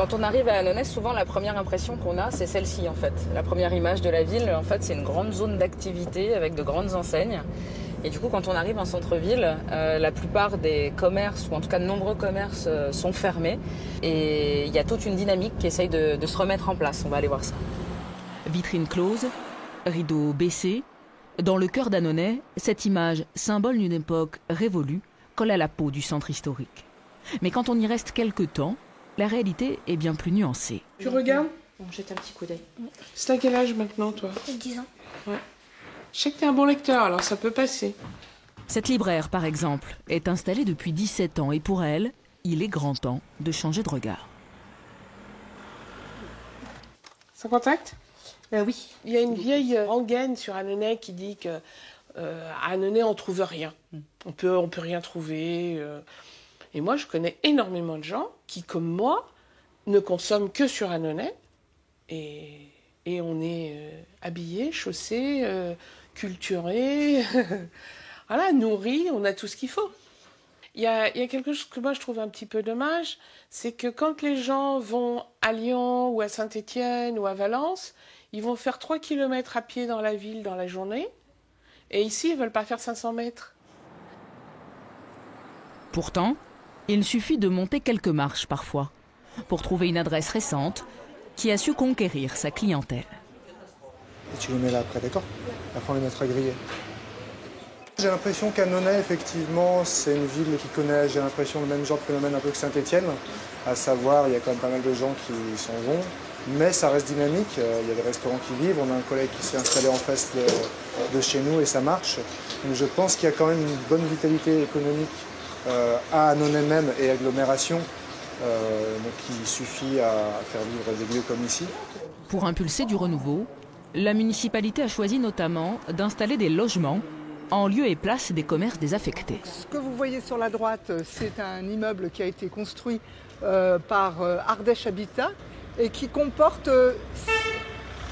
Quand on arrive à Annonay, souvent la première impression qu'on a, c'est celle-ci en fait. La première image de la ville, en fait, c'est une grande zone d'activité avec de grandes enseignes. Et du coup, quand on arrive en centre-ville, la plupart des commerces, ou en tout cas de nombreux commerces, sont fermés. Et il y a toute une dynamique qui essaye de se remettre en place. On va aller voir ça. Vitrines closes, rideaux baissés. Dans le cœur d'Annonay, cette image, symbole d'une époque révolue, colle à la peau du centre historique. Mais quand on y reste quelque temps, la réalité est bien plus nuancée. Tu regardes ? On jette un petit coup d'œil. C'est à quel âge maintenant, toi ? 10 ans. Ouais. Je sais que t'es un bon lecteur, alors ça peut passer. Cette libraire, par exemple, est installée depuis 17 ans et pour elle, il est grand temps de changer de regard. Sans contact ? Oui. Il y a une vieille rengaine sur Annonay qui dit que à Annonay on trouve rien. On peut rien trouver. Et moi je connais énormément de gens qui, comme moi, ne consomment que sur Annonay et on est habillés, chaussés, culturés, voilà, nourris, on a tout ce qu'il faut. Il y a quelque chose que moi je trouve un petit peu dommage, c'est que quand les gens vont à Lyon ou à Saint-Étienne ou à Valence, ils vont faire 3 km à pied dans la ville dans la journée, et ici ils ne veulent pas faire 500 mètres. Pourtant, il suffit de monter quelques marches parfois pour trouver une adresse récente qui a su conquérir sa clientèle. Et tu les mets là après, d'accord ? Après on les mettra grillés. J'ai l'impression qu'Annonay, effectivement, c'est une ville qui connaît, j'ai l'impression, le même genre de phénomène un peu que Saint-Étienne. À savoir, il y a quand même pas mal de gens qui s'en vont, mais ça reste dynamique. Il y a des restaurants qui vivent, on a un collègue qui s'est installé en face de chez nous et ça marche. Donc je pense qu'il y a quand même une bonne vitalité économique à Annonay même et agglomération. Donc il suffit à faire vivre des lieux comme ici. Pour impulser du renouveau, la municipalité a choisi notamment d'installer des logements en lieu et place des commerces désaffectés. Ce que vous voyez sur la droite, c'est un immeuble qui a été construit par Ardèche Habitat et qui comporte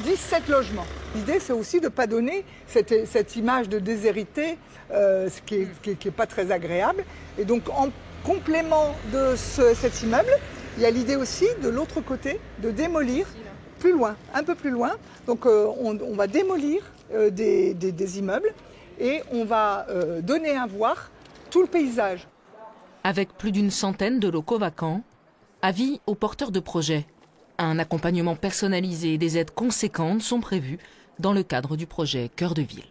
17 logements. L'idée, c'est aussi de ne pas donner cette image de déshérité, ce qui n'est pas très agréable. Et donc, en complément de cet immeuble, il y a l'idée aussi, de l'autre côté, de démolir plus loin, un peu plus loin. Donc, on va démolir des immeubles et on va donner à voir tout le paysage. Avec plus d'une centaine de locaux vacants, avis aux porteurs de projets. Un accompagnement personnalisé et des aides conséquentes sont prévus dans le cadre du projet Cœur de Ville.